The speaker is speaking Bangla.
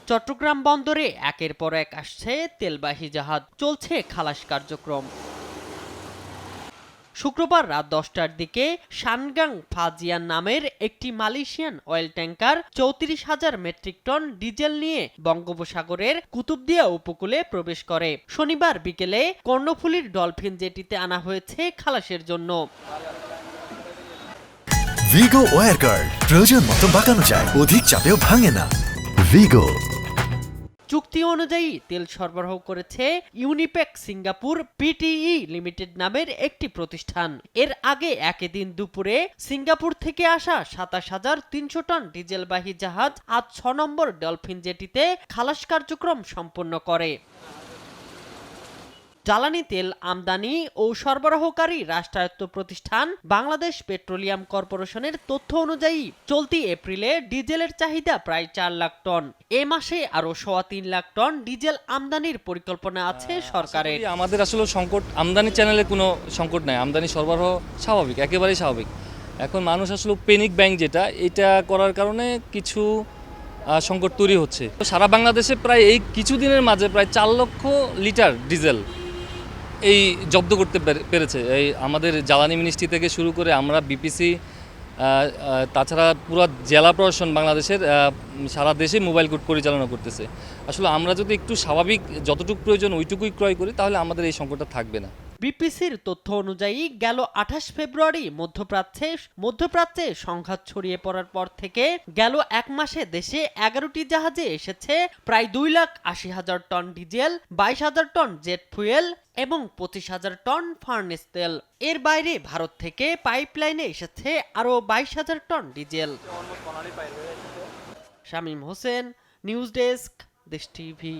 চট্টগ্রাম বন্দরে একের পর এক আসছে তেলবাহী জাহাজ, চলছে খালাস কার্যক্রম। শুক্রবার রাত 10টার দিকে শানগাং ফাজিয়ান নামের একটি Malaysian oil tanker 34,000 metric ton diesel নিয়ে বঙ্গোপসাগরের কুতুবদিয়া উপকূলে প্রবেশ করে। শনিবার বিকেলে কর্ণফুলীর ডলফিন জেটিতে আনা হয়েছে খালাসের জন্য। ভিগো ওয়্যার গার্ড প্রয়োজন মতো বাঁকানো যায়, অধিক চাপেও ভাঙে না। ভিগো। চুক্তি অনুযায়ী তেল সরবরাহ করেছে ইউনিপেক সিঙ্গাপুর পিটিই লিমিটেড নামের একটি প্রতিষ্ঠান। এর আগে একই দিন দুপুরে সিঙ্গাপুর থেকে আসা 27,300 টন ডিজেলবাহী জাহাজ আজ 6 নম্বর ডলফিন জেটিতে খালাস কার্যক্রম সম্পন্ন করে। জ্বালানি তেল আমদানি ও সরবরাহকারী রাষ্ট্রায়ত্ত প্রতিষ্ঠান বাংলাদেশ পেট্রোলিয়াম কর্পোরেশনের তথ্য অনুযায়ী চলতি এপ্রিলে ডিজেলের চাহিদা প্রায় 4 লাখ টন। এ মাসে আরো 3.25 লাখ টন ডিজেল আমদানির পরিকল্পনা আছে সরকারের। আমাদের আসলে সংকট আমদানি চ্যানেলে কোনো সংকট নাই, আমদানি সরবরাহ স্বাভাবিক, একেবারেই স্বাভাবিক। এখন মানুষ আসলে পেনিক ব্যাংক যেটা এটা করার কারণে কিছু সংকট তৈরি হচ্ছে। সারা বাংলাদেশে প্রায় এই কিছুদিনের মাঝে প্রায় 4 লক্ষ লিটার ডিজেল এই জব্দ করতে পেরেছে এই আমাদের জ্বালানি মিনিস্ট্রি থেকে শুরু করে আমরা বিপিসি, তাছাড়া পুরো জেলা প্রশাসন বাংলাদেশের সারা দেশে মোবাইল কোর্ট পরিচালনা করতেছে। আসলে আমরা যদি একটু স্বাভাবিক যতটুকু প্রয়োজন ওইটুকুই ক্রয় করি তাহলে আমাদের এই সংকটটা থাকবে না। বিপিসির তথ্য অনুযায়ী গেল 28 ফেব্রুয়ারি মধ্যপ্রাচ্যে সংঘাত ছড়িয়ে পড়ার পর থেকে গেল এক মাসে দেশে 11টি জাহাজে এসেছে প্রায় 2,80,000 ton diesel, 22,000 ton jet fuel এবং 25,000 টন ফার্নেস তেল। এর বাইরে ভারত থেকে পাইপলাইনে এসেছে আরও 22,000 ton diesel. Shamim Hossain, news desk, Desh TV.